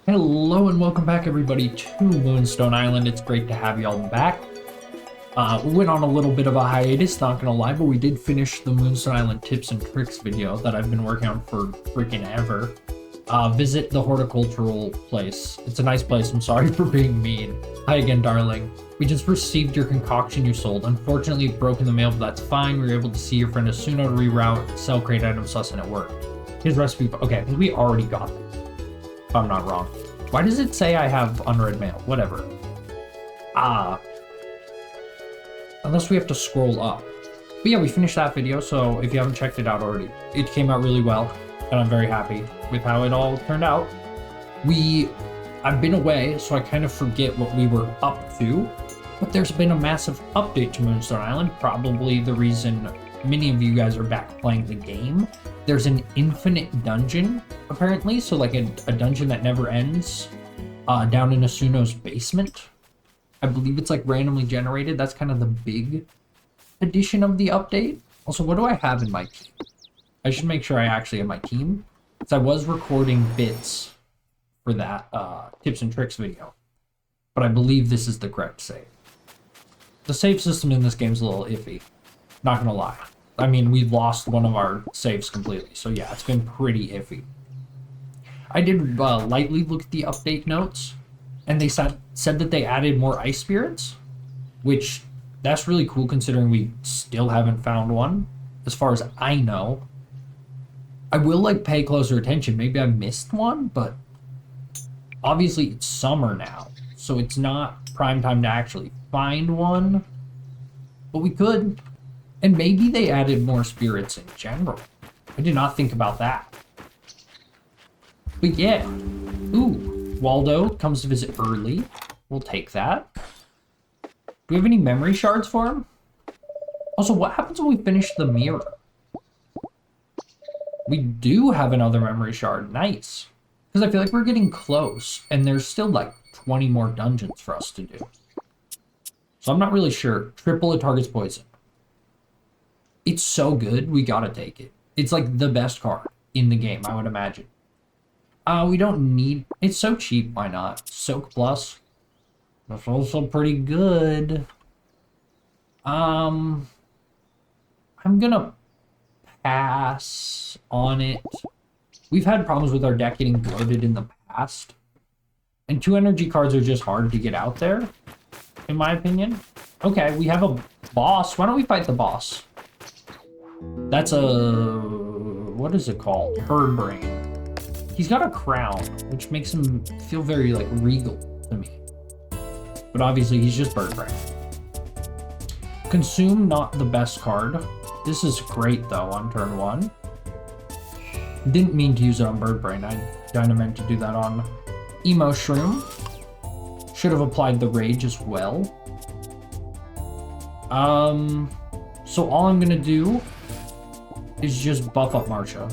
Hello and welcome back everybody to Moonstone Island. It's great to have y'all back. We went on a little bit of a hiatus, not gonna lie, but we did finish the Moonstone Island tips and tricks video that I've been working on for freaking ever. Visit the horticultural place. It's a nice place, I'm sorry for being mean. Hi again, darling. We just received your concoction you sold. Unfortunately, it broke in the mail, but that's fine. We were able to see your friend Asuno to reroute, sell crate items, sus, and it worked. His recipe, okay, I think we already got that. If I'm not wrong. Why does it say I have unread mail? Whatever. Unless we have to scroll up. But yeah, we finished that video, so if you haven't checked it out already, it came out really well, and I'm very happy with how it all turned out. I've been away, so I kind of forget what we were up to, but there's been a massive update to Moonstone Island, probably the reason many of you guys are back playing the game. There's an infinite dungeon, apparently, so like a dungeon that never ends, down in Asuno's basement. I believe it's like randomly generated. That's kind of the big addition of the update. Also, what do I have in my team? I should make sure I actually have my team, because I was recording bits for that tips and tricks video, but I believe this is the correct save. The save system in this game is a little iffy, not gonna lie. I mean, we lost one of our saves completely, so yeah, it's been pretty iffy. I did lightly look at the update notes, and they said that they added more ice spirits, which that's really cool considering we still haven't found one, as far as I know. I will like pay closer attention. Maybe I missed one, but obviously it's summer now, so it's not prime time to actually find one, but we could. And maybe they added more spirits in general. I did not think about that. But yeah. Ooh, Waldo comes to visit early. We'll take that. Do we have any memory shards for him? Also, what happens when we finish the mirror? We do have another memory shard. Nice. Because I feel like we're getting close, and there's still like 20 more dungeons for us to do. So I'm not really sure. Triple a target's poison. It's so good, we gotta take it. It's like the best card in the game, I would imagine. We don't need... It's so cheap, why not? Soak Plus. That's also pretty good. I'm gonna pass on it. We've had problems with our deck getting bloated in the past. And 2 energy cards are just hard to get out there, in my opinion. Okay, we have a boss. Why don't we fight the boss? That's a... what is it called? Bird brain. He's got a crown, which makes him feel very, like, regal to me. But obviously, he's just bird brain. Consume, not the best card. This is great, though, on turn 1. Didn't mean to use it on bird brain. I kind of meant to do that on Emo Shroom. Should have applied the rage as well. So all I'm gonna do is just buff up Marsha.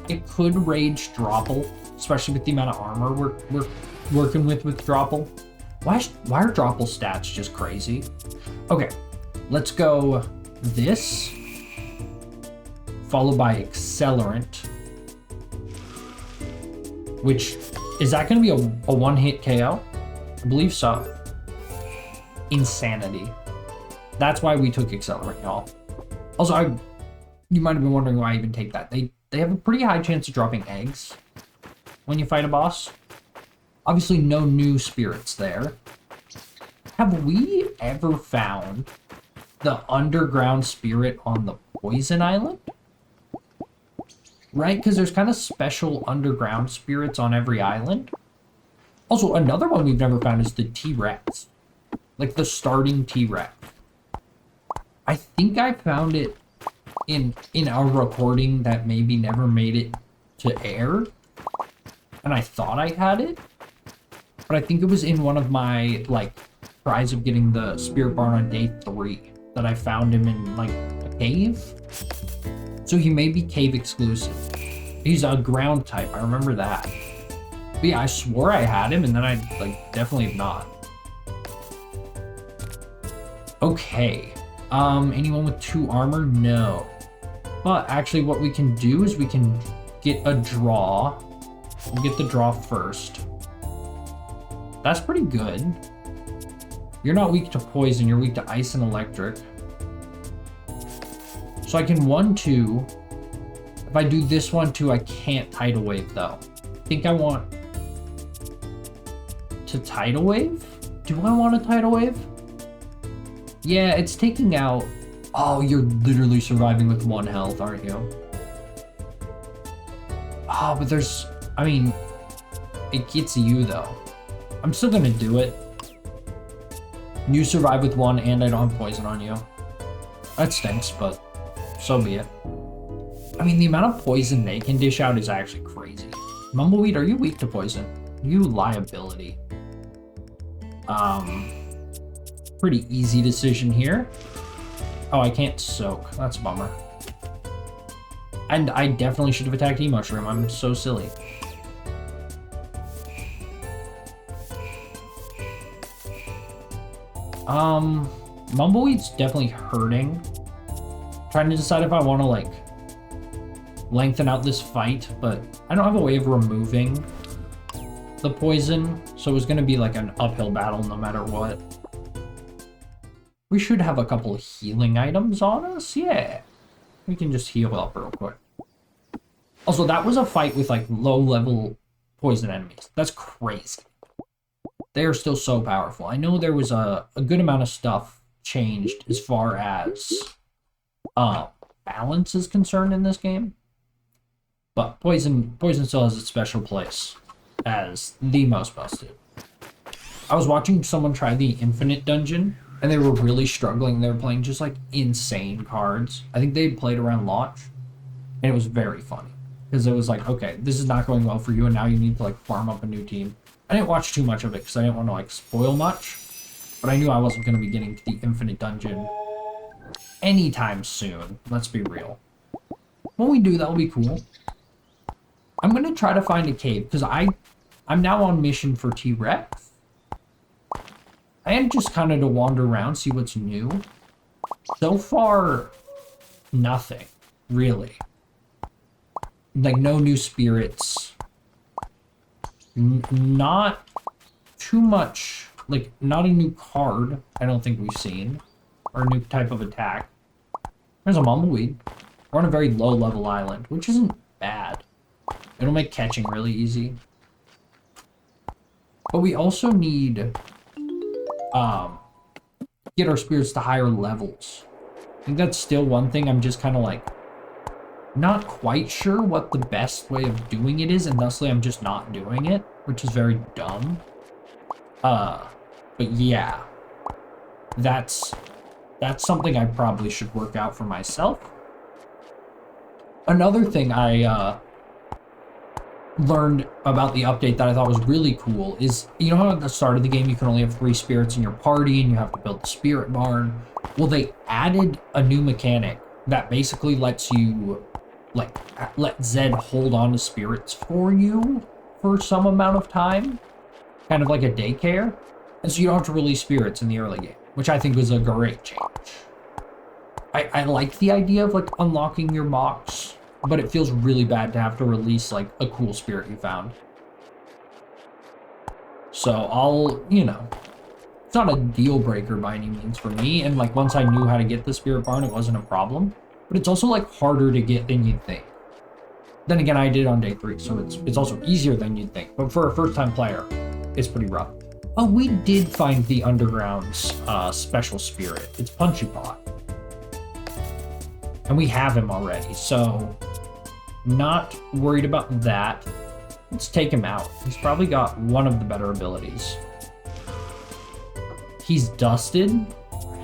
It could rage Dropple, especially with the amount of armor we're working with Dropple. Why are Dropple stats just crazy? Okay, let's go this, followed by Accelerant, which, is that gonna be a one-hit KO? I believe so. Insanity. That's why we took Accelerant, y'all. Also, you might have been wondering why I even take that. They have a pretty high chance of dropping eggs when you fight a boss. Obviously, no new spirits there. Have we ever found the underground spirit on the Poison Island? Right? Because there's kind of special underground spirits on every island. Also, another one we've never found is the T-Rex. Like the starting T-Rex. I think I found it in our recording that maybe never made it to air, and I thought I had it, but I think it was in one of my like tries of getting the spirit barn on day 3 that I found him in like a cave. So he may be cave exclusive. He's a ground type, I remember that. But yeah, I swore I had him, and then I like definitely have not. Okay. Anyone with 2 armor? No. But actually what we can do is we can get a draw. We'll get the draw first. That's pretty good. You're not weak to poison, you're weak to ice and electric. So I can 1-2. If I do this 1-2, I can't Tidal Wave though. I think I want to Tidal Wave? Do I want a Tidal Wave? Yeah, it's taking out... Oh, you're literally surviving with 1 health, aren't you? Oh, but there's... I mean, it gets you though. I'm still gonna do it. You survive with 1 and I don't have poison on you. That stinks, but so be it. I mean, the amount of poison they can dish out is actually crazy. Mumbleweed, are you weak to poison? You liability. Pretty easy decision here. Oh, I can't soak. That's a bummer. And I definitely should have attacked E-Mushroom. I'm so silly. Mumbleweed's definitely hurting. Trying to decide if I want to, like, lengthen out this fight, but I don't have a way of removing the poison, so it was going to be like an uphill battle no matter what. We should have a couple of healing items on us. Yeah. We can just heal up real quick. Also, that was a fight with, like, low-level poison enemies. That's crazy. They are still so powerful. I know there was a good amount of stuff changed as far as balance is concerned in this game. But poison still has its special place as the most busted. I was watching someone try the Infinite Dungeon, and they were really struggling. They were playing just, like, insane cards. I think they played around launch, and it was very funny. Because it was like, okay, this is not going well for you, and now you need to, like, farm up a new team. I didn't watch too much of it because I didn't want to, like, spoil much. But I knew I wasn't going to be getting to the Infinite Dungeon anytime soon. Let's be real. When we do, that'll be cool. I'm going to try to find a cave because I'm now on mission for T-Rex. I am just kind of to wander around, see what's new. So far, nothing, really. Like, no new spirits. Not too much, like, not a new card, I don't think we've seen. Or a new type of attack. There's a Mumbleweed. We're on a very low-level island, which isn't bad. It'll make catching really easy. But we also need... get our spirits to higher levels. I think that's still one thing I'm just kind of like not quite sure what the best way of doing it is, and thusly I'm just not doing it, which is very dumb. But yeah, that's something I probably should work out for myself. Another thing I learned about the update that I thought was really cool is, you know how at the start of the game you can only have 3 spirits in your party and you have to build the spirit barn? Well, they added a new mechanic that basically lets you, like, let Zed hold on to spirits for you for some amount of time, kind of like a daycare, and so you don't have to release spirits in the early game, which I think was a great change. I like the idea of, like, unlocking your mocks, but it feels really bad to have to release, like, a cool spirit you found. So I'll, you know, it's not a deal breaker by any means for me, and, like, once I knew how to get the spirit barn, it wasn't a problem. But it's also, like, harder to get than you'd think. Then again, I did on day 3, so it's also easier than you'd think. But for a first-time player, it's pretty rough. Oh, we did find the Underground's special spirit. It's Punchy Pot. And we have him already, so not worried about that. Let's take him out. He's probably got one of the better abilities. He's dusted.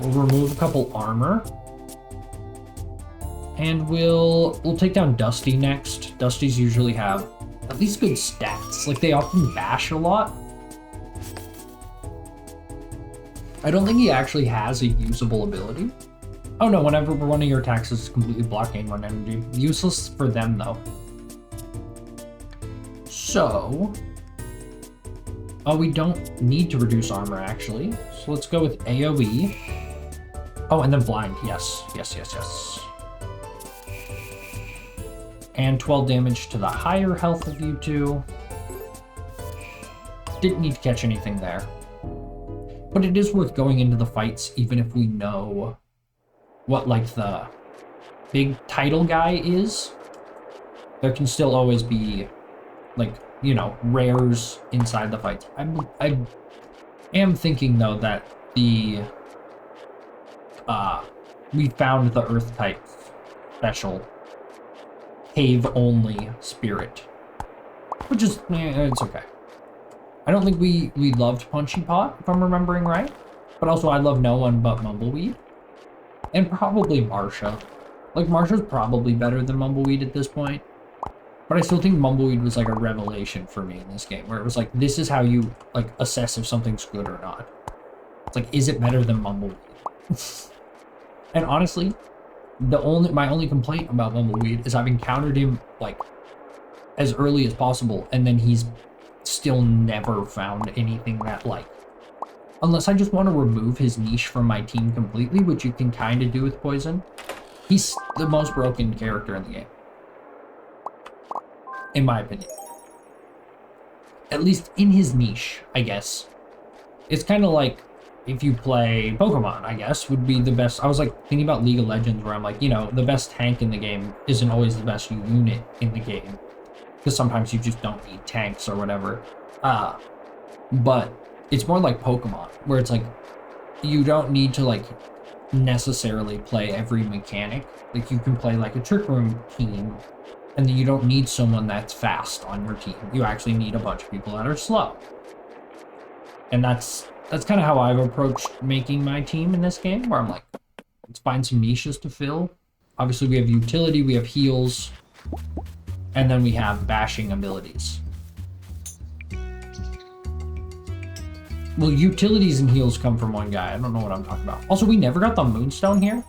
We'll remove a couple armor. And we'll take down Dusty next. Dusties usually have at least good stats. Like, they often bash a lot. I don't think he actually has a usable ability. Oh no, whenever one of your attacks is completely blocking 1 energy. Useless for them, though. So... oh, we don't need to reduce armor, actually. So let's go with AoE. Oh, and then blind. Yes. Yes, yes, yes. And 12 damage to the higher health of you two. didn't need to catch anything there. But it is worth going into the fights, even if we know what, like, the big title guy is. There can still always be, like, you know, rares inside the fights. I am thinking, though, that the, we found the Earth-type special cave-only spirit. Which is, it's okay. I don't think we loved Punchy Pot, if I'm remembering right. But also, I love no one but Mumbleweed. And probably Marsha. Like, Marsha's probably better than Mumbleweed at this point. But I still think Mumbleweed was like a revelation for me in this game, where it was like, this is how you like assess if something's good or not. It's like, is it better than Mumbleweed? And honestly, my only complaint about Mumbleweed is I've encountered him like as early as possible, and then he's still never found anything that like, unless I just want to remove his niche from my team completely, which you can kind of do with Poison. He's the most broken character in the game. In my opinion. At least in his niche, I guess. It's kind of like if you play Pokemon, I guess, would be the best. I was like thinking about League of Legends, where I'm like, you know, the best tank in the game isn't always the best unit in the game. Because sometimes you just don't need tanks or whatever. But it's more like Pokemon, where it's like, you don't need to like necessarily play every mechanic. Like, you can play like a Trick Room team, and then you don't need someone that's fast on your team. You actually need a bunch of people that are slow. And that's kind of how I've approached making my team in this game, where I'm like, let's find some niches to fill. Obviously, we have utility, we have heals, and then we have bashing abilities. Well, utilities and heals come from one guy. I don't know what I'm talking about. Also, we never got the Moonstone here.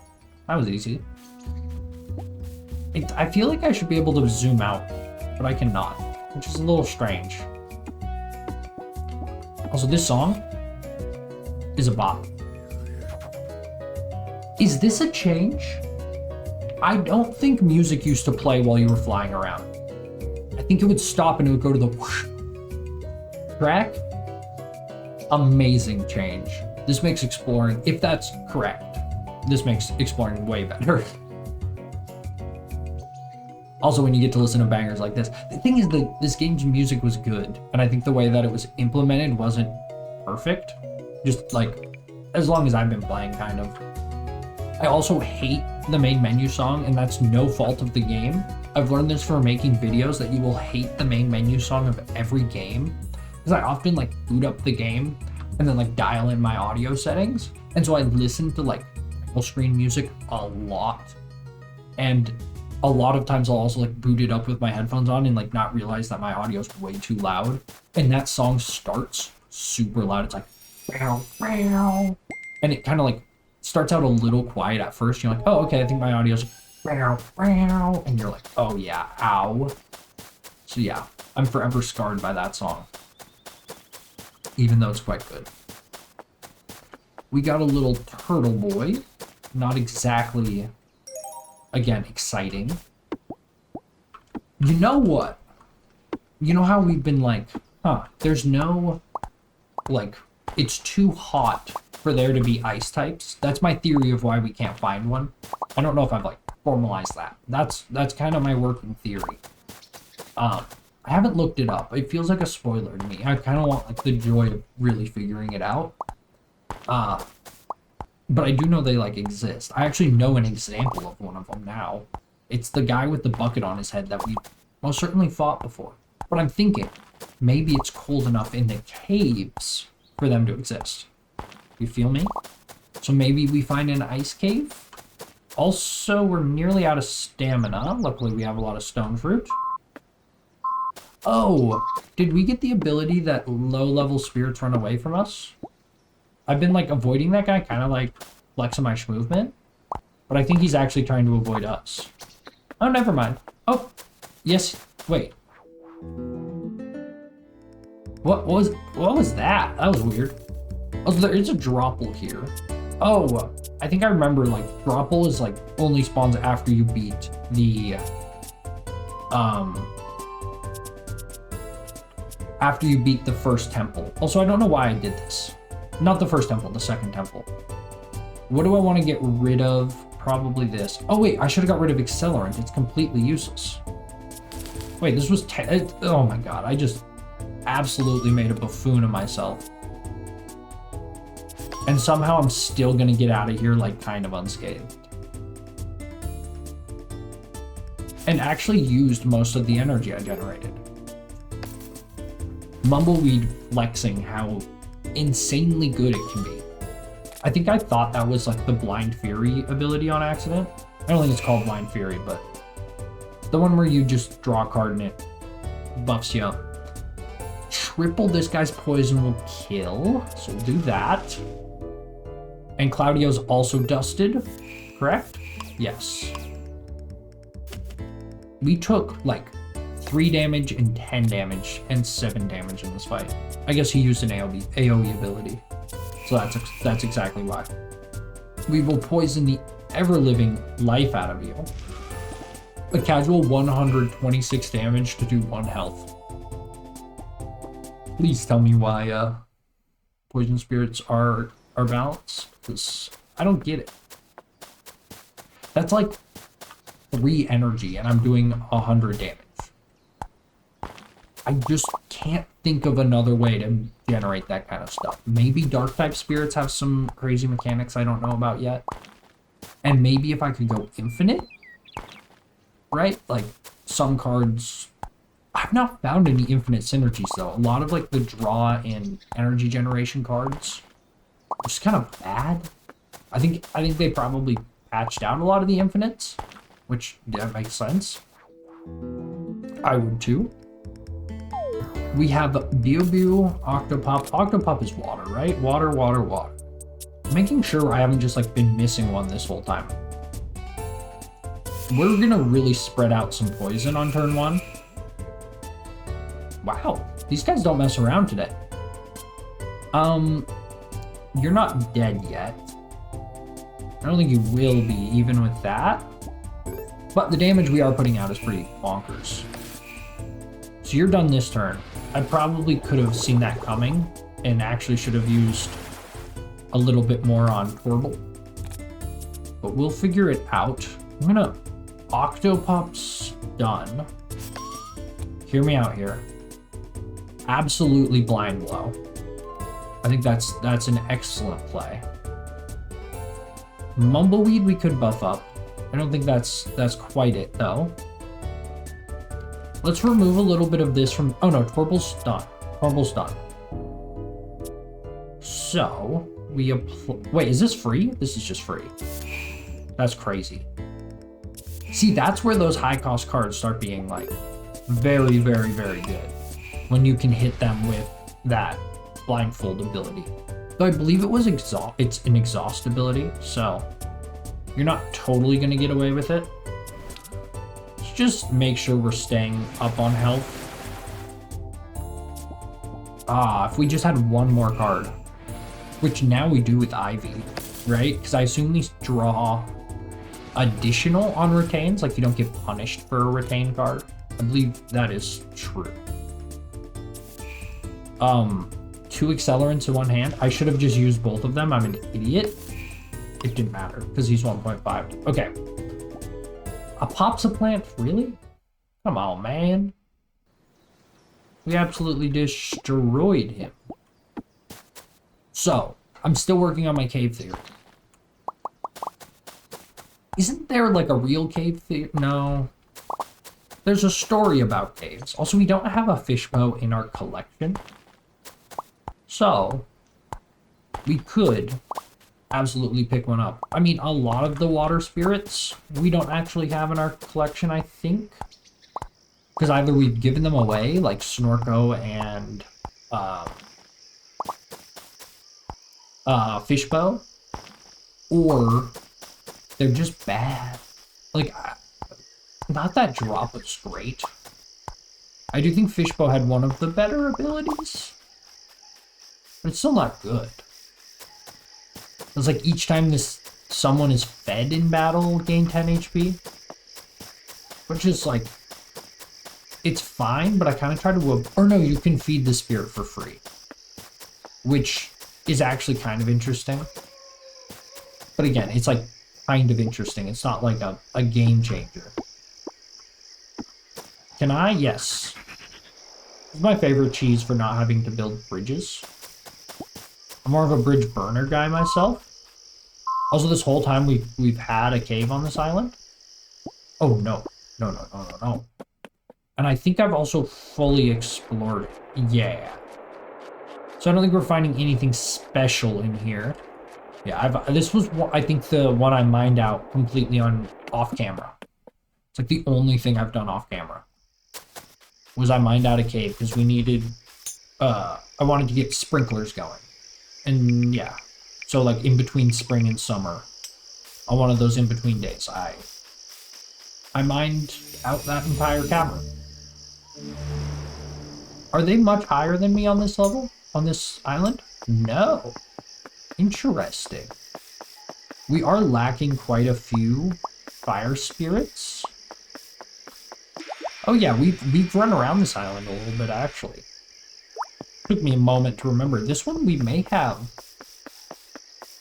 That was easy. I feel like I should be able to zoom out, but I cannot, which is a little strange. Also, this song is a bop. Is this a change? I don't think music used to play while you were flying around. I think it would stop and it would go to the whoosh track. Amazing change. This makes exploring, if that's correct, this makes exploring way better. Also, when you get to listen to bangers like this, the thing is that this game's music was good, and I think the way that it was implemented wasn't perfect. Just like, as long as I've been playing, kind of. I also hate the main menu song, and that's no fault of the game. I've learned this from making videos, that you will hate the main menu song of every game, because I often like boot up the game and then like dial in my audio settings, and so I listen to like full screen music a lot, and a lot of times I'll also like boot it up with my headphones on and like not realize that my audio is way too loud, and that song starts super loud. It's like bow, bow. And it kind of like starts out a little quiet at first. You're like, oh, okay, I think my audio's bow, bow. And you're like, oh yeah, ow. So yeah, I'm forever scarred by that song, even though it's quite good. We got a little turtle boy. Not exactly, again, exciting. You know what? You know how we've been like, there's no, like, it's too hot for there to be ice types. That's my theory of why we can't find one. I don't know if I've like formalized that. That's kind of my working theory. I haven't looked it up. It feels like a spoiler to me. I kind of want like the joy of really figuring it out. But I do know they like exist. I actually know an example of one of them now. It's the guy with the bucket on his head that we most certainly fought before. But I'm thinking, maybe it's cold enough in the caves for them to exist. You feel me? So maybe we find an ice cave. Also, we're nearly out of stamina. Luckily, we have a lot of stone fruit. Oh, did we get the ability that low-level spirits run away from us? I've been, like, avoiding that guy, kind of, like, flexing my movement. But I think he's actually trying to avoid us. Oh, never mind. Oh, yes, wait. What was that? That was weird. Oh, there is a Dropple here. Oh, I think I remember, like, Dropple is, like, only spawns after you beat the, after you beat the first temple. Also, I don't know why I did this. Not the first temple, the second temple. What do I want to get rid of? Probably this. Oh wait, I should have got rid of accelerant. It's completely useless. Wait, this was oh my god, I just absolutely made a buffoon of myself. And somehow I'm still gonna get out of here like kind of unscathed. And actually used most of the energy I generated. Mumbleweed flexing how insanely good it can be. I think I thought that was like the Blind Fury ability on accident. I don't think it's called Blind Fury, but the one where you just draw a card and it buffs you up. Triple this guy's poison will kill, so we'll do that. And Claudio's also dusted, correct? Yes. We took like 3 damage and 10 damage and 7 damage in this fight. I guess he used an AoE ability. So that's exactly why. We will poison the ever-living life out of you. A casual 126 damage to do 1 health. Please tell me why poison spirits are balanced, because I don't get it. That's like 3 energy and I'm doing 100 damage. I just can't think of another way to generate that kind of stuff. Maybe dark type spirits have some crazy mechanics I don't know about yet. And maybe if I could go infinite, right? Like some cards, I've not found any infinite synergies though. A lot of like the draw and energy generation cards are just kind of bad. I think they probably patched out a lot of the infinites, which that makes sense. I would too. We have Bio-Bio, Octopop. Octopop is water, right? Water, water, water. Making sure I haven't just like been missing one this whole time. We're gonna really spread out some poison on turn 1. Wow, these guys don't mess around today. You're not dead yet. I don't think you will be, even with that. But the damage we are putting out is pretty bonkers. So you're done this turn. I probably could have seen that coming and actually should have used a little bit more on Torble. But we'll figure it out. I'm gonna Octopop stun. Hear me out here. Absolutely blind blow. I think that's an excellent play. Mumbleweed we could buff up. I don't think that's quite it though. Let's remove a little bit of this from... Oh no, Torble's done. Torble's done. So, we apply... Wait, is this free? This is just free. That's crazy. See, that's where those high-cost cards start being, like, very, very, very good. When you can hit them with that blindfold ability. Though I believe it was it's an exhaust ability, so you're not totally going to get away with it. Just make sure we're staying up on health. If we just had one more card, which now we do with Ivy, right? Because I assume these draw additional on retains, like you don't get punished for a retain card. I believe that is true. 2 accelerants in one hand. I should have just used both of them. I'm an idiot. It didn't matter because he's 1.5. Okay. A Popsiplant? Really? Come on, man. We absolutely destroyed him. So, I'm still working on my cave theory. Isn't there like a real cave theory? No. There's a story about caves. Also, we don't have a fishbow in our collection. So, we could absolutely pick one up. I mean, a lot of the water spirits we don't actually have in our collection, I think. Because either we've given them away, like Snorko and Fishbow, or they're just bad. Like, not that drop was great. I do think Fishbow had one of the better abilities, but it's still not good. It's like each time someone is fed in battle, gain 10 HP. Which is like it's fine, but I kind of try to, or no, you can feed the spirit for free, which is actually kind of interesting. But again, it's like kind of interesting. It's not like a game changer. Can I? Yes. It's my favorite cheese for not having to build bridges. I'm more of a bridge burner guy myself. Also, this whole time we've had a cave on this island. Oh no. No. And I think I've also fully explored it. Yeah. So I don't think we're finding anything special in here. Yeah, this was, I think, the one I mined out completely off camera. It's like the only thing I've done off camera. Was I mined out a cave because we needed, I wanted to get sprinklers going. And yeah, so like in between spring and summer, on one of those in between days, I mined out that entire cavern. Are they much higher than me on this level? On this island? No. Interesting. We are lacking quite a few fire spirits. Oh yeah, we've run around this island a little bit, actually. Took me a moment to remember. This one we may have...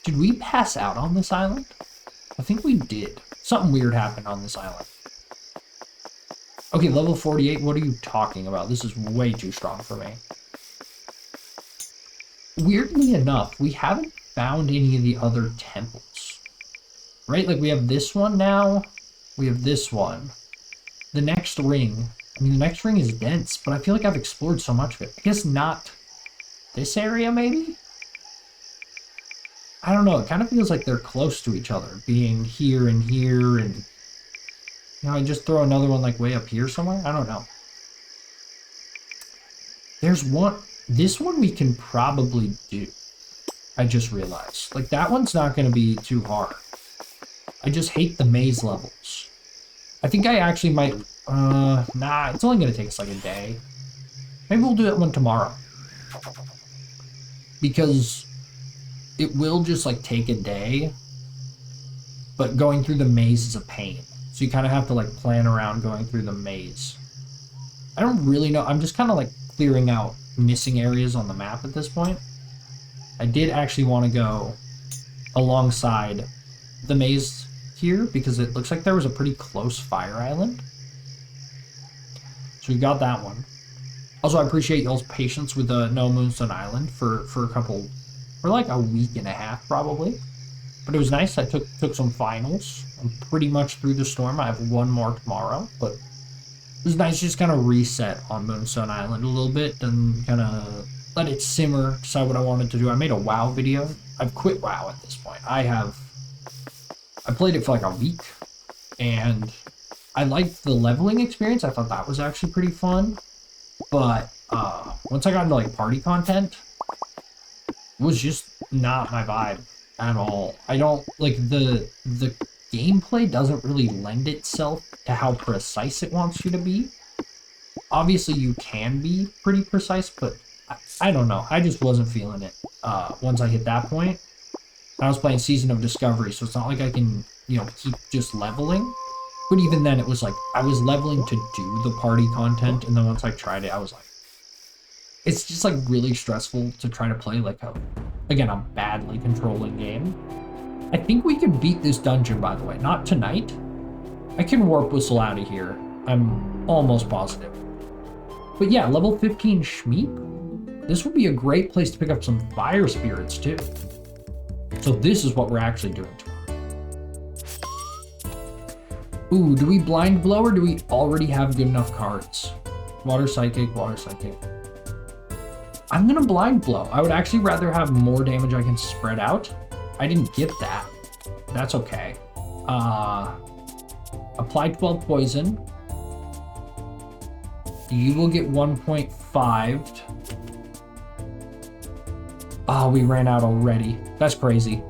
Did we pass out on this island? I think we did. Something weird happened on this island. Okay, level 48, what are you talking about? This is way too strong for me. Weirdly enough, we haven't found any of the other temples. Right? Like, we have this one now. We have this one. The next ring. I mean, the next ring is dense, but I feel like I've explored so much of it. I guess not this area, maybe? I don't know. It kind of feels like they're close to each other, being here and here, and... You know, I just throw another one, like, way up here somewhere? I don't know. There's one... This one we can probably do. I just realized. Like, that one's not going to be too hard. I just hate the maze levels. I think I actually might... Nah, it's only going to take us, like, a day. Maybe we'll do that one tomorrow. Because it will just, like, take a day. But going through the maze is a pain. So you kind of have to, like, plan around going through the maze. I don't really know. I'm just kind of, like, clearing out missing areas on the map at this point. I did actually want to go alongside the maze here because it looks like there was a pretty close fire island. So we've got that one. Also, I appreciate y'all's patience with no Moonstone Island for like a week and a half probably. But it was nice. I took some finals. I'm pretty much through the storm. I have one more tomorrow, but it was nice to just kind of reset on Moonstone Island a little bit and kind of let it simmer, decide what I wanted to do. I made a WoW video. I've quit WoW at this point. I played it for like a week, and I liked the leveling experience. I thought that was actually pretty fun. But once I got into like party content, it was just not my vibe at all. I don't like the gameplay doesn't really lend itself to how precise it wants you to be. Obviously, you can be pretty precise, but I don't know. I just wasn't feeling it once I hit that point. I was playing Season of Discovery, so it's not like I can, you know, keep just leveling. But even then, it was like, I was leveling to do the party content, and then once I tried it, I was like, it's just like really stressful to try to play like a badly controlling game. I think we could beat this dungeon, by the way. Not tonight. I can warp whistle out of here. I'm almost positive. But yeah, level 15 Shmeep. This would be a great place to pick up some fire spirits, too. So this is what we're actually doing tomorrow. Ooh, do we blind blow or do we already have good enough cards? Water Psychic, Water Psychic. I'm gonna blind blow. I would actually rather have more damage I can spread out. I didn't get that. That's okay. Apply 12 poison. You will get 1.5. Oh, we ran out already. That's crazy.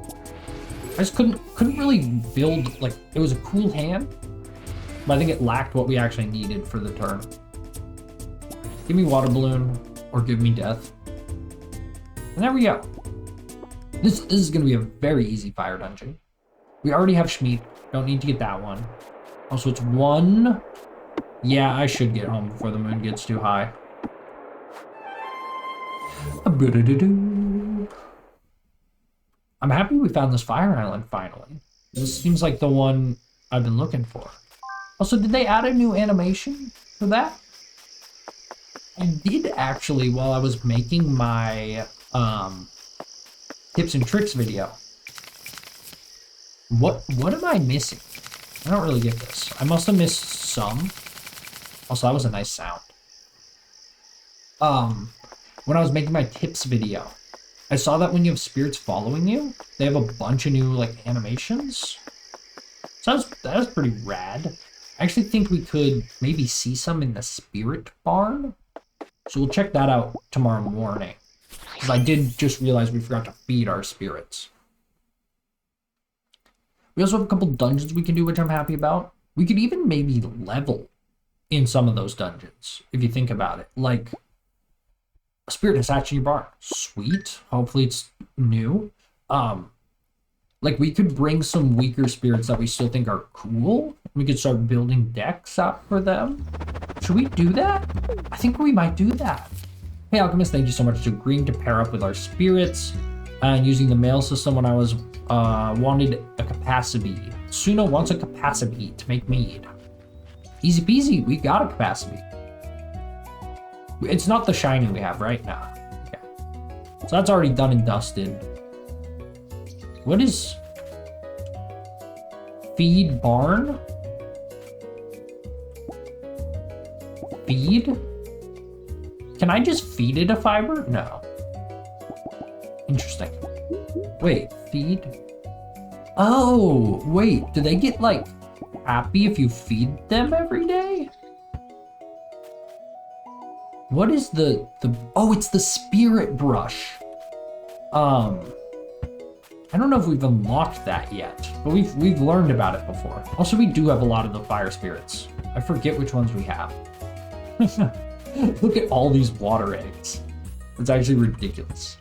I just couldn't really build, like, it was a cool hand, but I think it lacked what we actually needed for the turn. Give me water balloon or give me death. And there we go. This is going to be a very easy fire dungeon. We already have Shmeep. Don't need to get that one. Also, it's 1 Yeah, I should get home before the moon gets too high. I'm happy we found this fire island finally. This seems like the one I've been looking for. Also, did they add a new animation for that? I did actually while I was making my tips and tricks video. What am I missing? I don't really get this. I must have missed some. Also, that was a nice sound. When I was making my tips video, I saw that when you have spirits following you, they have a bunch of new like animations. So that was pretty rad. I actually think we could maybe see some in the spirit barn. So we'll check that out tomorrow morning. Because I did just realize we forgot to feed our spirits. We also have a couple dungeons we can do, which I'm happy about. We could even maybe level in some of those dungeons, if you think about it. Like, a spirit has hatched in your barn. Sweet. Hopefully it's new. Like, we could bring some weaker spirits that we still think are cool. We could start building decks up for them. Should we do that? I think we might do that. Hey, Alchemist, thank you so much for agreeing to pair up with our spirits and using the mail system when I was wanted a capacity. Suno wants a capacity to make mead. Easy peasy, we got a capacity. It's not the shiny we have right now. Okay. So that's already done and dusted. What is feed barn? Feed? Can I just feed it a fiber? No. Interesting. Wait, feed? Oh, wait, do they get like happy if you feed them every day? What is the oh, it's the spirit brush. I don't know if we've unlocked that yet, but we've learned about it before. Also, we do have a lot of the fire spirits. I forget which ones we have. Look at all these water eggs. It's actually ridiculous.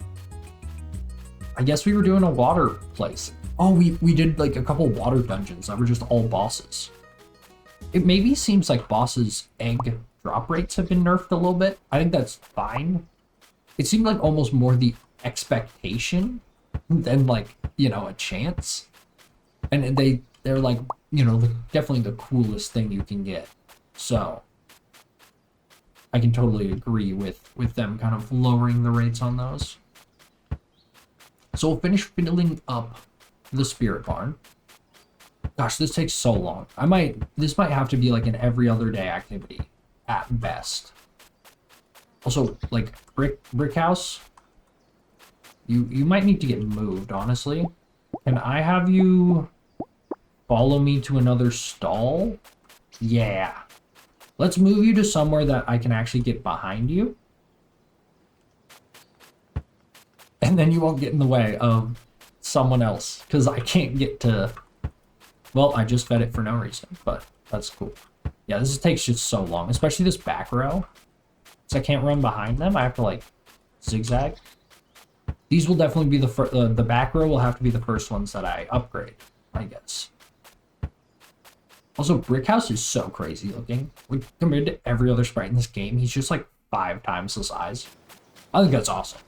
I guess we were doing a water place. Oh, we did like a couple water dungeons that were just all bosses. It maybe seems like bosses' egg drop rates have been nerfed a little bit. I think that's fine. It seemed like almost more the expectation than like, you know, a chance. And they're like, you know, definitely the coolest thing you can get. So I can totally agree with them kind of lowering the rates on those. So we'll finish filling up the spirit barn. Gosh, this takes so long. This might have to be like an every other day activity at best. Also, like brick house, you might need to get moved, honestly. Can I have you follow me to another stall? Yeah. Let's move you to somewhere that I can actually get behind you. And then you won't get in the way of someone else, because I can't get to... Well, I just fed it for no reason, but that's cool. Yeah, this takes just so long, especially this back row. So I can't run behind them. I have to, like, zigzag. These will definitely be the back row will have to be the first ones that I upgrade, I guess. Also, Brick House is so crazy looking. Like, compared to every other sprite in this game, he's just like 5 times the size. I think that's awesome.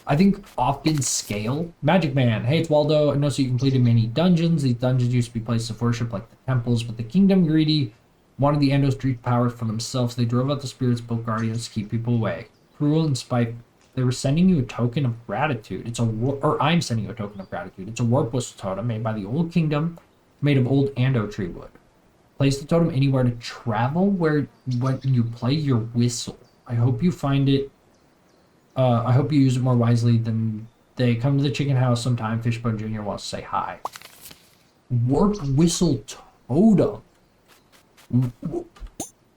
I think often scale. Magic Man. Hey, it's Waldo. I noticed you completed many dungeons. These dungeons used to be places of worship like the temples, but the kingdom greedy wanted the Endos to reach power for themselves. They drove out the spirits, built guardians to keep people away. Cruel and spiteful. They were sending you a token of gratitude. I'm sending you a token of gratitude. It's a warp whistle totem made by the old kingdom, made of old Ando tree wood. Place the totem anywhere to travel when you play your whistle. I hope you find it. I hope you use it more wisely than they come to the chicken house sometime. Fishbone Jr. wants to say hi. Warp whistle totem.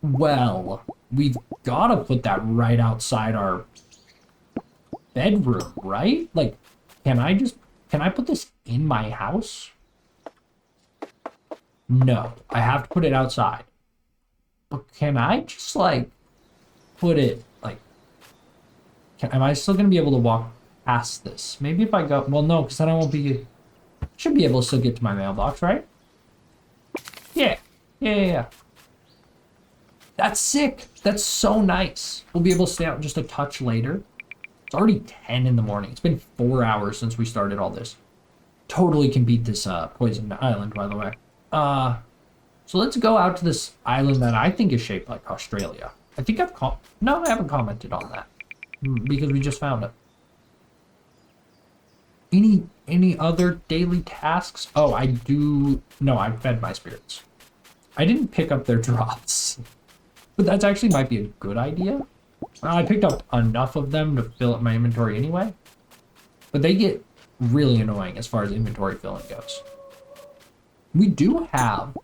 Well, we've got to put that right outside our bedroom, right? Like, can I put this in my house? No, I have to put it outside. But can I just, like, put it, like, am I still going to be able to walk past this? Maybe if I go, well, no, because then I won't be, should be able to still get to my mailbox, right? Yeah. That's sick. That's so nice. We'll be able to stay out just a touch later. It's already 10 in the morning. It's been 4 hours since we started all this. Totally can beat this poisoned island, by the way. So let's go out to this island that I think is shaped like Australia. I think no, I haven't commented on that because we just found it. Any other daily tasks? Oh, I do. No, I fed my spirits. I didn't pick up their drops, but that's actually might be a good idea. I picked up enough of them to fill up my inventory anyway, but they get really annoying as far as inventory filling goes. We do have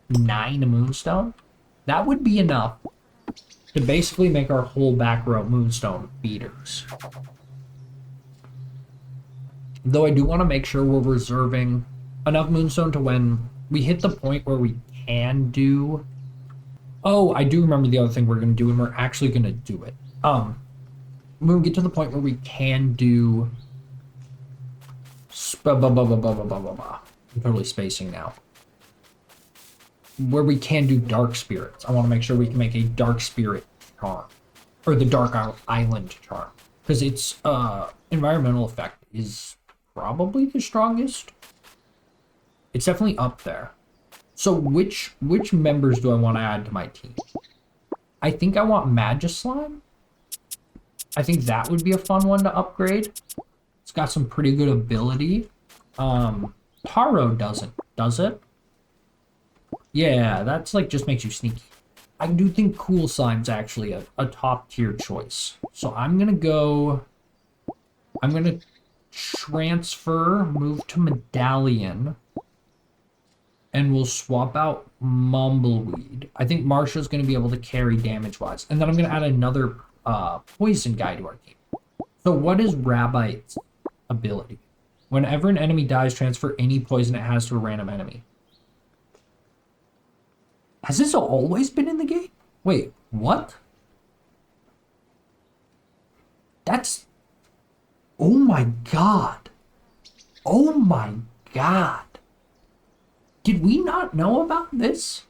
9 moonstone. That would be enough to basically make our whole back row moonstone feeders. Though I do want to make sure we're reserving enough moonstone to when we hit the point where we can do... Oh, I do remember the other thing we're going to do, and we're actually going to do it. When we get to the point where we can do... I'm totally spacing now. Where we can do dark spirits. I want to make sure we can make a dark spirit charm. Or the dark island charm. Because its environmental effect is probably the strongest. It's definitely up there. So which members do I want to add to my team? I think I want Magislime. I think that would be a fun one to upgrade. It's got some pretty good ability. Taro doesn't, does it? Yeah, that's like just makes you sneaky. I do think Cool Slime's actually a top tier choice. So I'm gonna transfer, move to Medallion, and we'll swap out Mumbleweed. I think Marsha's gonna be able to carry damage-wise. And then I'm gonna add another poison guy to our team. So what is Rabite's ability? Whenever an enemy dies, transfer any poison it has to a random enemy. Has this always been in the game? Wait, what? That's... Oh my god. Oh my god. Did we not know about this?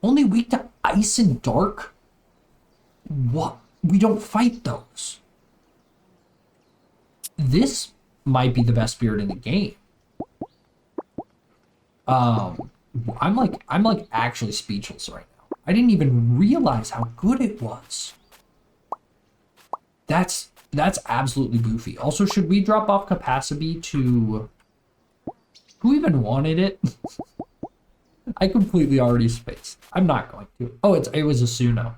Only weak to ice and dark? What? We don't fight those. This might be the best spirit in the game. I'm like actually speechless right now. I didn't even realize how good it was. That's absolutely goofy. Also, should we drop off capacity to... Who even wanted it? I completely already spaced. I'm not going to. Oh, it was Asuno.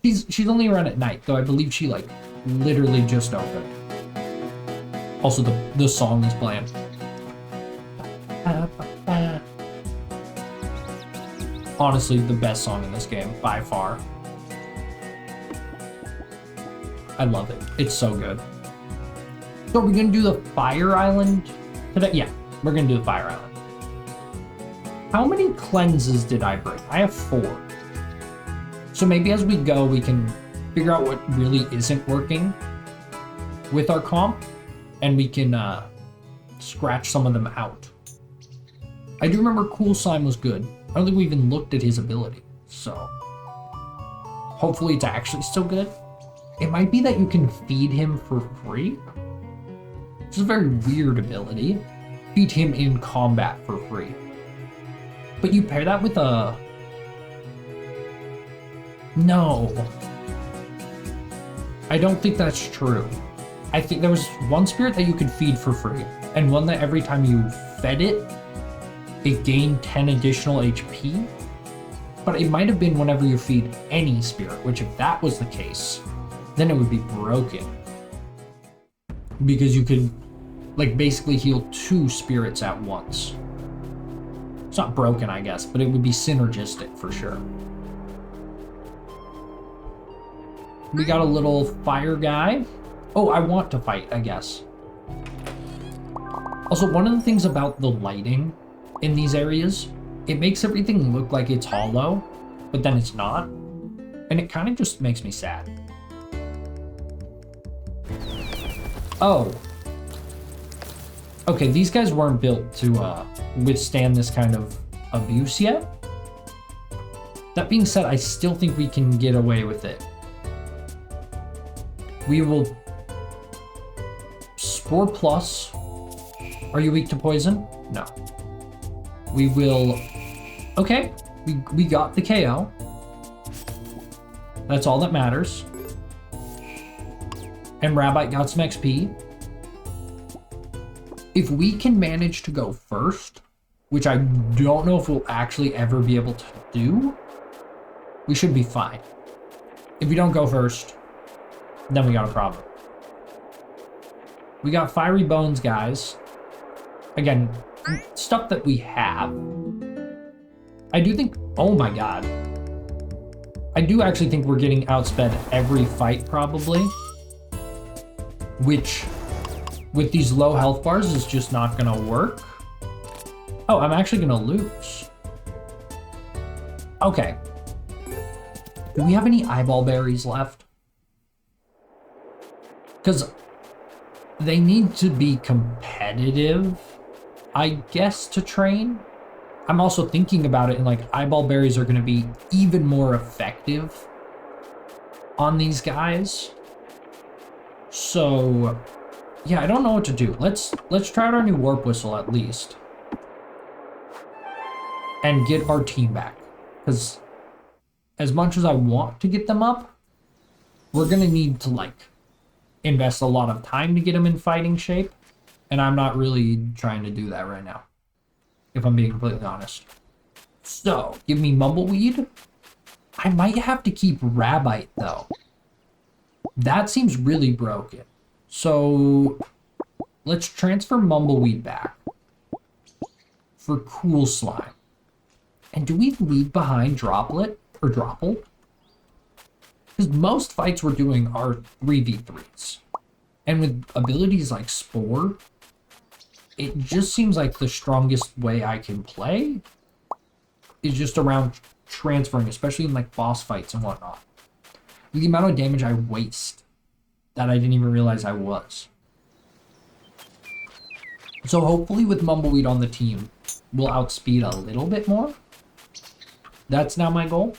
She's only around at night, though I believe she like literally just opened. Also, the song is playing. Honestly, the best song in this game, by far. I love it. It's so good. So are we gonna do the Fire Island today? Yeah, we're gonna do the Fire Island. How many cleanses did I bring? I have 4. So maybe as we go, we can figure out what really isn't working with our comp, and we can scratch some of them out. I do remember Cool Slime was good. I don't think we even looked at his ability, so hopefully it's actually still good. It might be that you can feed him for free. Which is a very weird ability. Feed him in combat for free. But you pair that with a... No. I don't think that's true. I think there was one spirit that you could feed for free, and one that every time you fed it, it gained 10 additional HP. But it might have been whenever you feed any spirit, which if that was the case, then it would be broken. Because you could, like, basically heal 2 spirits at once. It's not broken, I guess, but it would be synergistic for sure. We got a little fire guy. Oh, I want to fight, I guess. Also, one of the things about the lighting in these areas, it makes everything look like it's hollow, but then it's not. And it kind of just makes me sad. Oh. Okay, these guys weren't built to withstand this kind of abuse yet. That being said, I still think we can get away with it. We will... Spore Plus. Are you weak to poison? No. We will... Okay, we got the KO. That's all that matters. And Rabbite got some XP. If we can manage to go first, which I don't know if we'll actually ever be able to do, we should be fine. If we don't go first, then we got a problem. We got Fiery Bones, guys. Again, stuff that we have. I do think, oh my god. I do actually think we're getting outsped every fight, probably. Which, with these low health bars, is just not gonna work. Oh, I'm actually gonna lose. Okay. Do we have any eyeball berries left? Because they need to be competitive, I guess, to train. I'm also thinking about it, and like eyeball berries are going to be even more effective on these guys. So yeah, I don't know what to do. Let's try out our new warp whistle at least, and get our team back. Because as much as I want to get them up, we're gonna need to like invest a lot of time to get them in fighting shape, and I'm not really trying to do that right now, if I'm being completely honest. So, give me Mumbleweed. I might have to keep Rabbite, though. That seems really broken. So, let's transfer Mumbleweed back for Cool Slime. And do we leave behind Droplet or Dropple? Because most fights we're doing are 3v3s. And with abilities like Spore, it just seems like the strongest way I can play is just around transferring, especially in like boss fights and whatnot. With the amount of damage I waste that I didn't even realize I was. So hopefully with Mumbleweed on the team, we'll outspeed a little bit more. That's now my goal.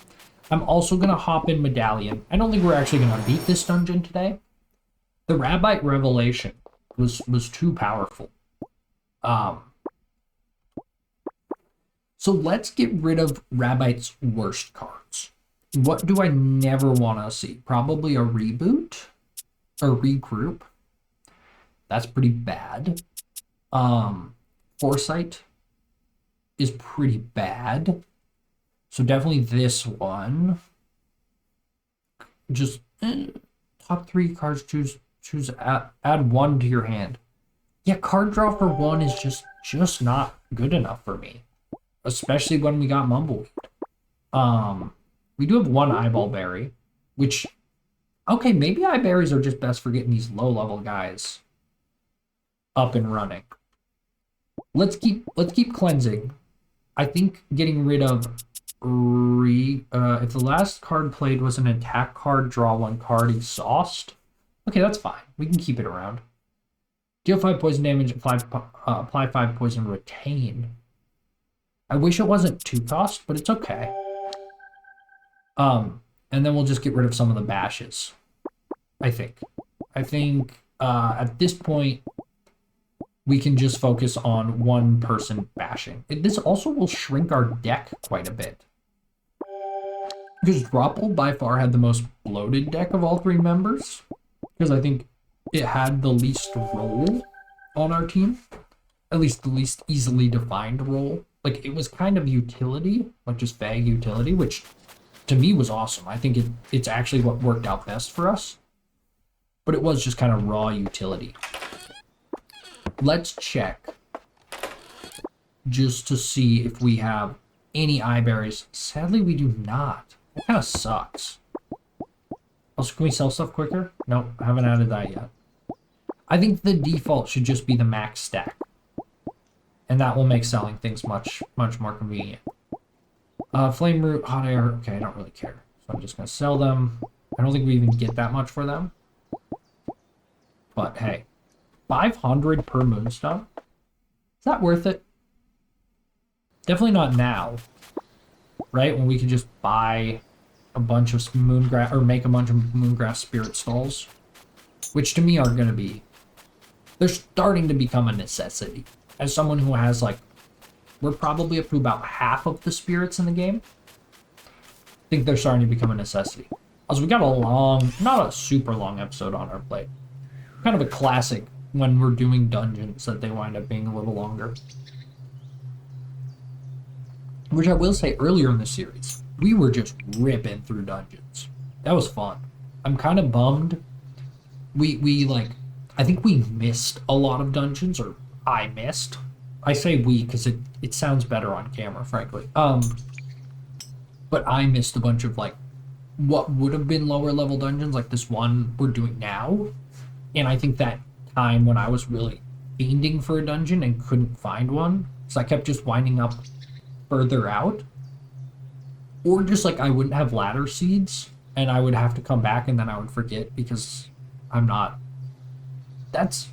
I'm also going to hop in Medallion. I don't think we're actually going to beat this dungeon today. The Rabbite Revelation was too powerful. So let's get rid of Rabbite's worst cards. What do I never want to see? Probably a reboot or regroup. That's pretty bad. Foresight is pretty bad. So definitely this one. Just top 3 cards, choose add 1 to your hand. Yeah, card draw for 1 is just not good enough for me, especially when we got Mumbleweed. We do have 1 eyeball berry, which, okay, maybe eye berries are just best for getting these low level guys up and running. Let's keep cleansing. I think getting rid of if the last card played was an attack card, draw 1 card, exhaust. Okay, that's fine. We can keep it around. Deal 5 poison damage, apply 5 poison, retain. I wish it wasn't 2 cost, but it's okay. And then we'll just get rid of some of the bashes. I think at this point, we can just focus on 1 person bashing. This also will shrink our deck quite a bit. Because Dropple by far had the most bloated deck of all 3 members. Because I think it had the least role on our team. At least the least easily defined role. Like, it was kind of utility, like just vague utility, which to me was awesome. I think it's actually what worked out best for us. But it was just kind of raw utility. Let's check just to see if we have any eye berries. Sadly, we do not. That kind of sucks. Also, can we sell stuff quicker? Nope, I haven't added that yet. I think the default should just be the max stack. And that will make selling things much more convenient. Flame root, hot air. Okay, I don't really care. So I'm just going to sell them. I don't think we even get that much for them. But hey, 500 per Moonstone? Is that worth it? Definitely not now. right? When we could just buy a bunch of moongrass, or make a bunch of moongrass spirit stalls, which to me are going to be, they're starting to become a necessity. As someone who has, like, we're probably up to about half of the spirits in the game, I think they're starting to become a necessity. Also, we got a long, not a super long episode on our plate. Kind of a classic when we're doing dungeons that they wind up being a little longer. Which I will say, earlier in the series, we were just ripping through dungeons. That was fun. I'm kind of bummed. We like, I think we missed a lot of dungeons, or I missed. I say we because it sounds better on camera, frankly. But I missed a bunch of, like, what would have been lower level dungeons, like this one we're doing now. And I think that time when I was really fiending for a dungeon and couldn't find one, so I kept just winding up further out. Or just, like, I wouldn't have ladder seeds, and I would have to come back, and then I would forget because I'm not... That's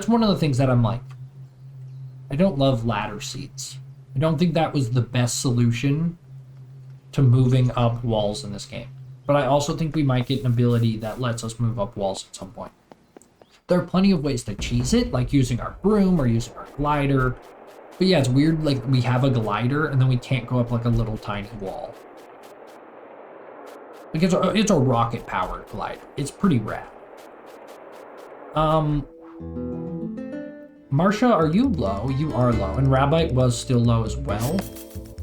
one of the things that I'm like, I don't love ladder seeds. I don't think that was the best solution to moving up walls in this game. But I also think we might get an ability that lets us move up walls at some point. There are plenty of ways to cheese it, like using our broom or using our glider. But yeah, it's weird, like, we have a glider and then we can't go up, like, a little tiny wall. Like, it's a rocket-powered glider. It's pretty rad. Marsha, are you low? You are low. And Rabbite was still low as well,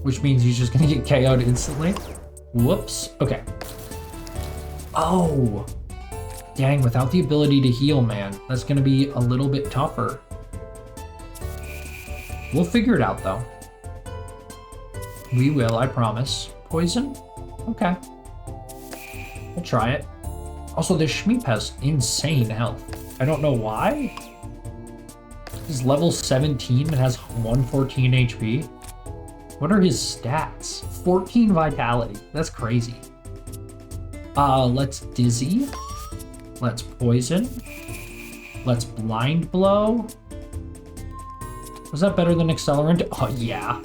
which means he's just gonna get KO'd instantly. Whoops. Okay. Oh. Dang, without the ability to heal, man, that's gonna be a little bit tougher. We'll figure it out, though. We will, I promise. Poison? Okay. We'll try it. Also, this Shmeep has insane health. I don't know why. He's level 17 and has 114 HP. What are his stats? 14 vitality. That's crazy. Let's Dizzy. Let's Poison. Let's Blind Blow. Was that better than Accelerant? Oh, yeah.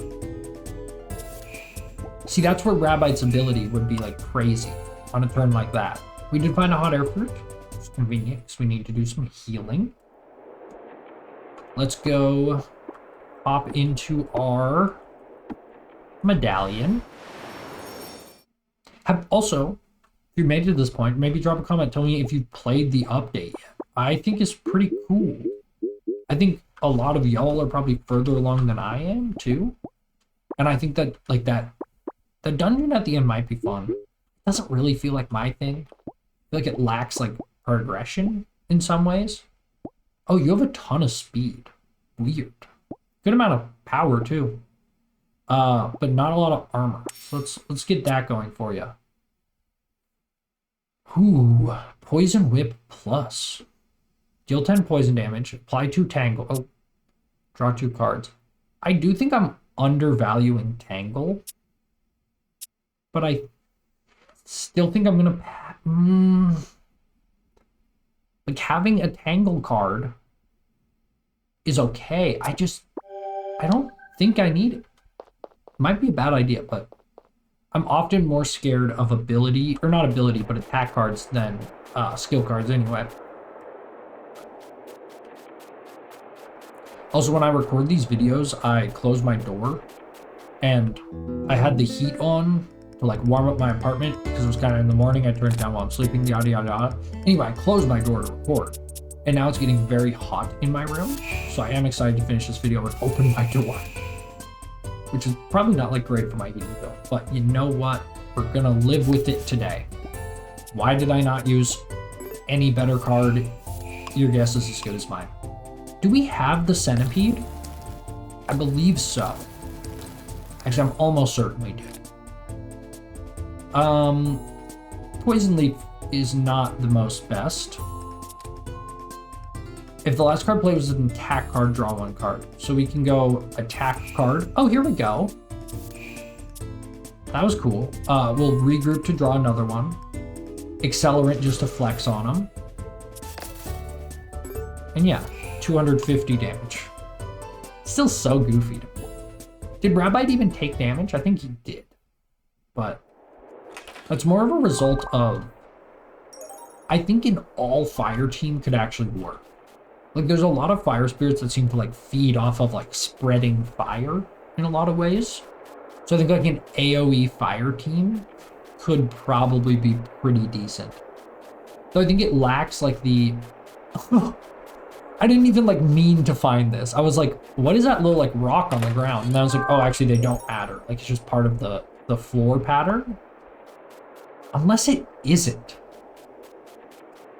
See, that's where Rabbite's ability would be, like, crazy on a turn like that. We did find a hot air fruit. It's convenient because we need to do some healing. Let's go hop into our medallion. Also, if you made it to this point, maybe drop a comment telling me if you've played the update yet. I think it's pretty cool. I think a lot of y'all are probably further along than I am, too. And I think that, like, the dungeon at the end might be fun. It doesn't really feel like my thing. I feel like it lacks, like, progression in some ways. Oh, you have a ton of speed. Weird. Good amount of power, too. But not a lot of armor. So let's get that going for you. Ooh, Poison Whip Plus. Deal 10 poison damage. Apply 2 Tangle. Oh, draw 2 cards. I do think I'm undervaluing Tangle. But I still think I'm going to... like, having a Tangle card is okay. I don't think I need it. Might be a bad idea, but I'm often more scared of ability, or not ability, but attack cards than skill cards anyway. Also, when I record these videos, I close my door, and I had the heat on to, like, warm up my apartment because it was kind of in the morning. I turned it down while I'm sleeping, yada, yada, yada. Anyway, I closed my door to record, and now it's getting very hot in my room, so I am excited to finish this video and open my door. Which is probably not, like, great for my heating bill. But you know what? We're gonna live with it today. Why did I not use any better card? Your guess is as good as mine. Do we have the centipede? I believe so. Actually, I'm almost certain we do. Poison Leaf is not the most best. If the last card played was an attack card, draw 1 card. So we can go attack card. Oh, here we go. That was cool. We'll regroup to draw another one. Accelerant just to flex on them. And yeah, 250 damage. Still so goofy to me. Did Rabbite even take damage? I think he did. but that's more of a result of, I think an all fire team could actually work. Like, there's a lot of fire spirits that seem to like feed off of like spreading fire in a lot of ways. So I think like an AoE fire team could probably be pretty decent. So I think it lacks like the, I didn't even like mean to find this. I was like, what is that little like rock on the ground? And I was like, oh, actually they don't matter. Like, it's just part of the floor pattern. Unless it isn't.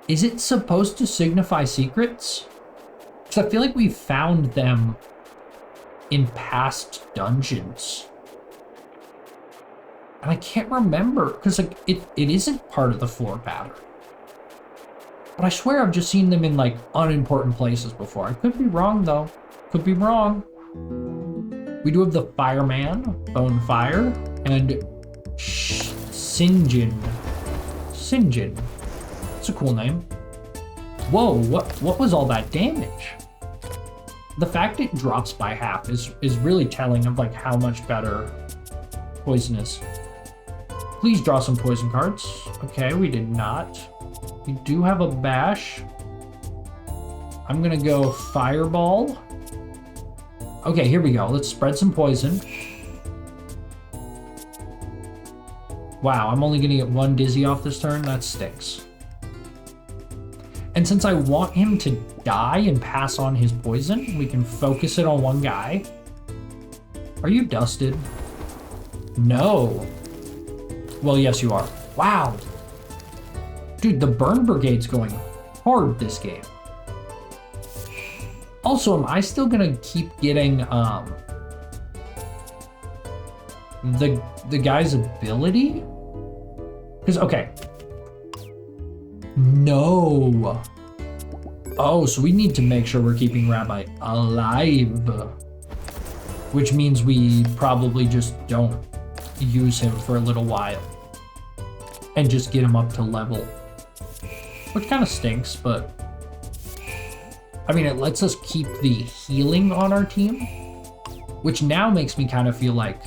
Is it supposed to signify secrets? Because I feel like we found them in past dungeons. And I can't remember, because like it isn't part of the floor pattern. But I swear I've just seen them in like unimportant places before. I could be wrong though. Could be wrong. We do have the Fireman, Bone Fire, and Sinjin. Sinjin. It's a cool name. Whoa, what was all that damage? The fact it drops by half is really telling of like how much better poison is. Please draw some poison cards. Okay, we did not. We do have a bash. I'm gonna go fireball. Okay, here we go. Let's spread some poison. Wow, I'm only gonna get one dizzy off this turn. That stinks. And since I want him to die and pass on his poison, we can focus it on one guy. Are you dusted? No. Well, yes, you are. Wow. Dude, the Burn Brigade's going hard this game. Also, am I still gonna keep getting the guy's ability? Because, okay. No. Oh, so we need to make sure we're keeping Rabbi alive. Which means we probably just don't use him for a little while. And just get him up to level. Which kind of stinks, but... I mean, it lets us keep the healing on our team. Which now makes me kind of feel like...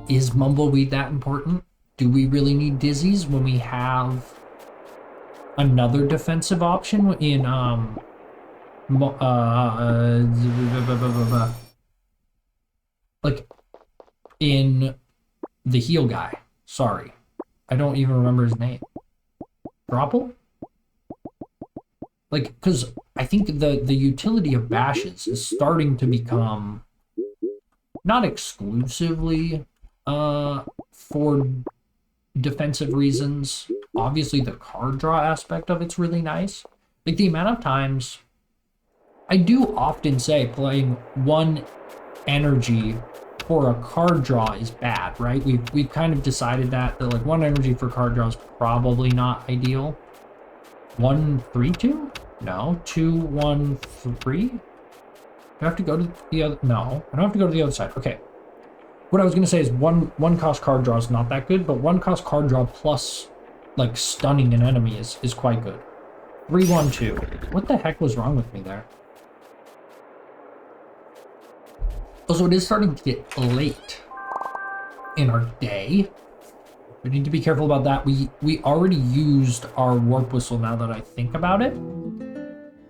Is Mumbleweed that important? Do we really need Dizzies when we have another defensive option in like in the heal guy? Sorry, I don't even remember his name. Dropple? Like, because I think the utility of bashes is starting to become not exclusively for defensive reasons. Obviously the card draw aspect of it's really nice. Like, the amount of times I do often say playing one energy for a card draw is bad, right? We've kind of decided that like one energy for card draw is probably not ideal. 1, 3, 2? No, 2, 1, 3. Do I have to go to the other? No, I don't have to go to the other side. Okay. What I was gonna say is one cost card draw is not that good, but one cost card draw plus like stunning an enemy is quite good. 3, 1, 2. What the heck was wrong with me there? Also, it is starting to get late in our day. We need to be careful about that. We already used our warp whistle now that I think about it.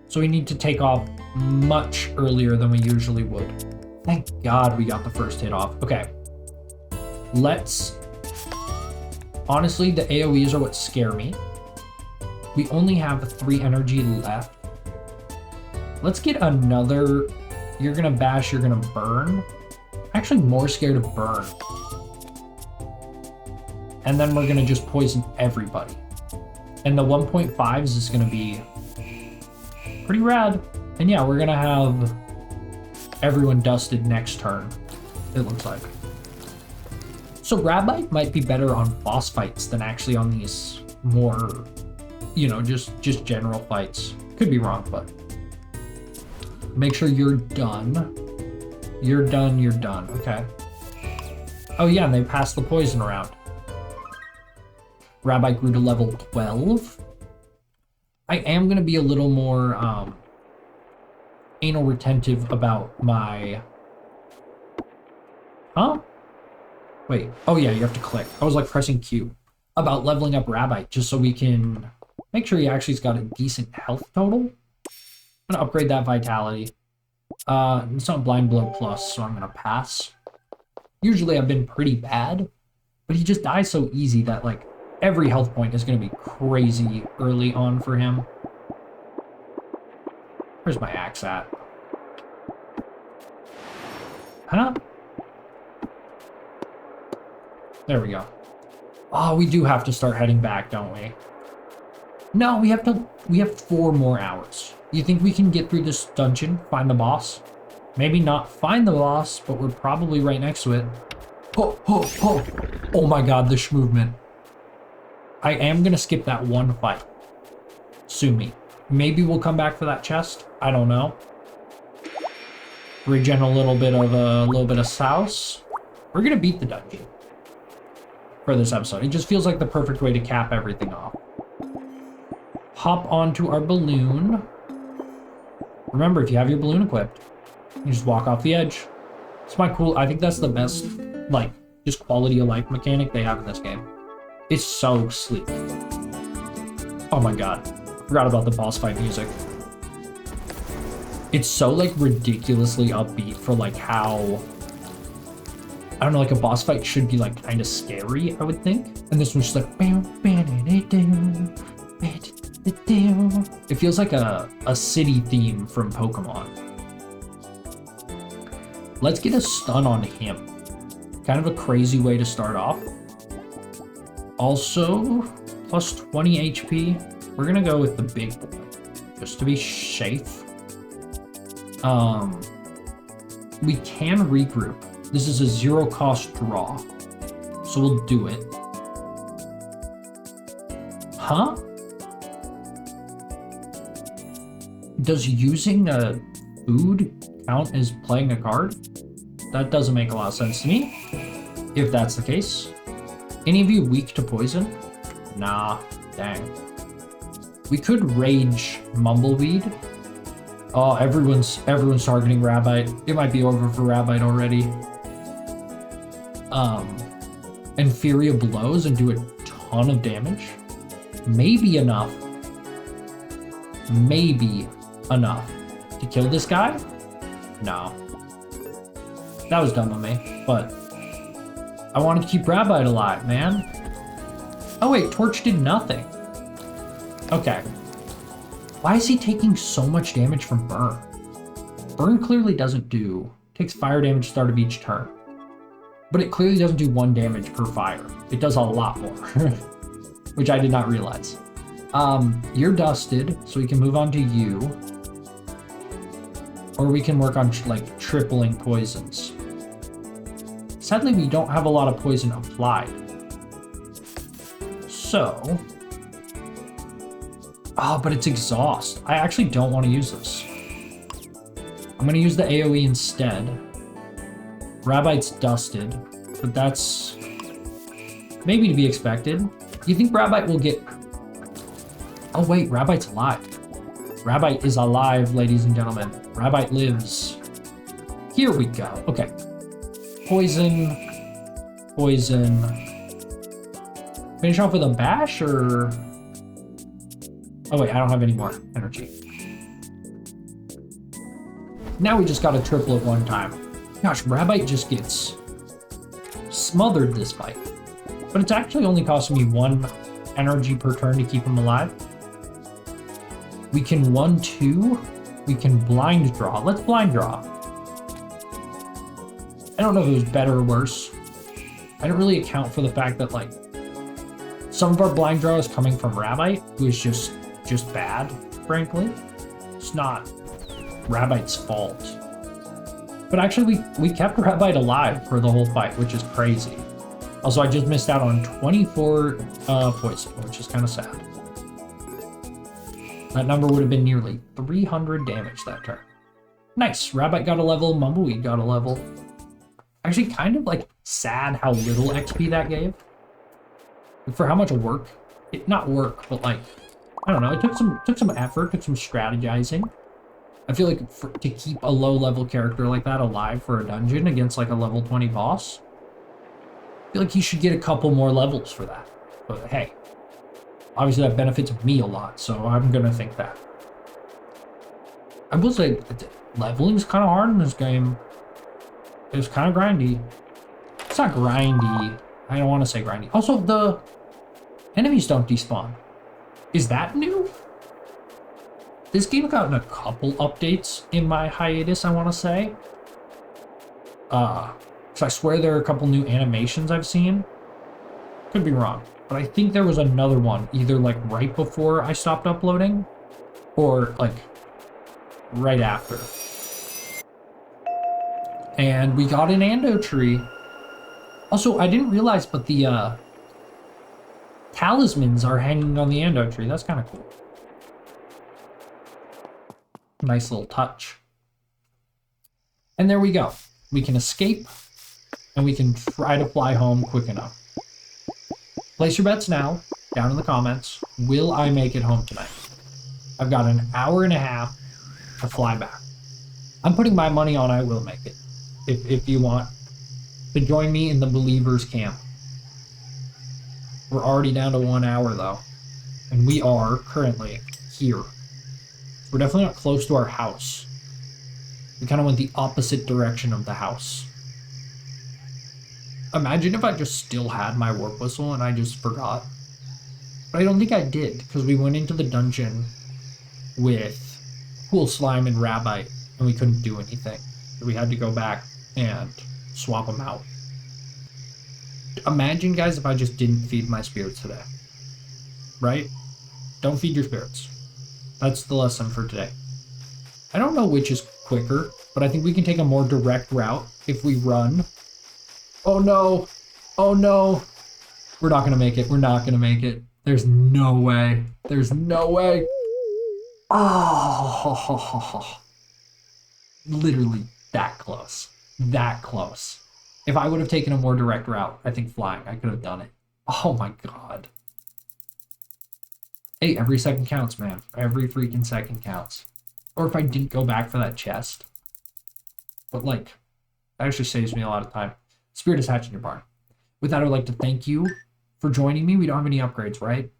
So we need to take off much earlier than we usually would. Thank God we got the first hit off. Okay. Let's... Honestly, the AoEs are what scare me. We only have 3 energy left. Let's get another... You're gonna bash, you're gonna burn. I'm actually more scared of burn. And then we're gonna just poison everybody. And the 1.5s is gonna be pretty rad. And yeah, we're gonna have everyone dusted next turn, it looks like. So Rabbi might be better on boss fights than actually on these more, you know, just general fights. Could be wrong, but make sure you're done. You're done, you're done, okay. Oh yeah, and they passed the poison around. Rabbi grew to level 12. I am gonna be a little more anal retentive about my... Huh? Wait. Oh yeah, you have to click. I was like pressing Q. About leveling up Rabbite, just so we can make sure he actually's got a decent health total. I'm gonna upgrade that vitality. It's not blind blow plus, so I'm gonna pass. Usually I've been pretty bad, but he just dies so easy that like every health point is gonna be crazy early on for him. Where's my axe at? Huh? There we go. Oh, we do have to start heading back, don't we? No, we have 4 more hours. You think we can get through this dungeon, find the boss? Maybe not find the boss, but we're probably right next to it. Oh, oh, oh. Oh my god, the sh movement. I am gonna skip that one fight. Sue me. Maybe we'll come back for that chest. I don't know. Regen a little bit of sauce. We're gonna beat the dungeon for this episode. It just feels like the perfect way to cap everything off. Hop onto our balloon. Remember, if you have your balloon equipped, you just walk off the edge. It's my cool. I think that's the best, like, just quality of life mechanic they have in this game. It's so sleek. Oh my god. Forgot about the boss fight music. It's so, like, ridiculously upbeat for, like, how... I don't know, like, a boss fight should be, like, kind of scary, I would think. And this one's just like... It feels like a city theme from Pokemon. Let's get a stun on him. Kind of a crazy way to start off. Also, plus 20 HP. We're gonna go with the big boy, just to be safe. We can regroup. This is a 0-cost draw, so we'll do it. Huh? Does using a food count as playing a card? That doesn't make a lot of sense to me, if that's the case. Any of you weak to poison? Nah, dang. We could rage Mumbleweed. Oh, everyone's targeting Rabbite. It might be over for Rabbite already. Inferior blows and do a ton of damage. Maybe enough to kill this guy? No. That was dumb of me, but I wanted to keep Rabbite alive, man. Oh wait, Torch did nothing. Okay. Why is he taking so much damage from Burn? Burn clearly doesn't do... Takes fire damage start of each turn. But it clearly doesn't do 1 damage per fire. It does a lot more. Which I did not realize. You're dusted, so we can move on to you. Or we can work on, like, tripling poisons. Sadly, we don't have a lot of poison applied. So... Oh, but it's exhaust. I actually don't want to use this. I'm going to use the AoE instead. Rabbite's dusted, but that's maybe to be expected. You think Rabbite will get... Oh wait, Rabbite's alive. Rabbite is alive, ladies and gentlemen. Rabbite lives. Here we go. Okay. Poison. Poison. Finish off with a bash, or... Oh wait, I don't have any more energy. Now we just got a triple at one time. Gosh, Rabbite just gets smothered this fight. But it's actually only costing me 1 energy per turn to keep him alive. We can 1-2. We can blind draw. Let's blind draw. I don't know if it was better or worse. I didn't really account for the fact that, like, some of our blind draw is coming from Rabbite, who is just bad, frankly. It's not Rabbite's fault. But actually, we kept Rabbite alive for the whole fight, which is crazy. Also, I just missed out on 24 poison, which is kind of sad. That number would have been nearly 300 damage that turn. Nice. Rabbite got a level. Mumbleweed got a level. Actually, kind of, like, sad how little XP that gave. For how much work. Not work, but, like... I don't know, it took some effort, took some strategizing. I feel like to keep a low-level character like that alive for a dungeon against, like, a level 20 boss, feel like he should get a couple more levels for that. But hey, obviously that benefits me a lot, so I'm gonna think that. I will say, leveling is kind of hard in this game. It's kind of grindy. It's not grindy. I don't want to say grindy. Also, the enemies don't despawn. Is that new? This game gotten a couple updates in my hiatus, I want to say. So I swear there are a couple new animations I've seen. Could be wrong. But I think there was another one, either like right before I stopped uploading, or like right after. And we got an ando tree. Also, I didn't realize, but the talismans are hanging on the ando tree. That's kind of cool. Nice little touch. And there we go. We can escape, and we can try to fly home quick enough. Place your bets now, down in the comments. Will I make it home tonight? I've got an hour and a half to fly back. I'm putting my money on I will make it. If you want to join me in the believers camp. We're already down to 1 hour though. And we are currently here. We're definitely not close to our house. We kind of went the opposite direction of the house. Imagine if I just still had my warp whistle and I just forgot. But I don't think I did, because we went into the dungeon with Cool Slime and Rabbite, and we couldn't do anything. We had to go back and swap them out. Imagine, guys, if I just didn't feed my spirits today. Right? Don't feed your spirits. That's the lesson for today. I don't know which is quicker, but I think we can take a more direct route if we run. Oh no! Oh no! We're not gonna make it. We're not gonna make it. There's no way. There's no way. Oh! Literally that close. That close. If I would have taken a more direct route, I think flying, I could have done it. Oh my god. Hey, every second counts, man. Every freaking second counts. Or if I didn't go back for that chest. But like, that actually saves me a lot of time. Spirit is hatched in your barn. With that, I would like to thank you for joining me. We don't have any upgrades, right?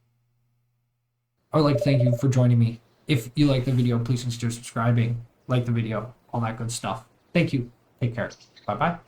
I would like to thank you for joining me. If you like the video, please consider subscribing, like the video, all that good stuff. Thank you. Take care. Bye-bye.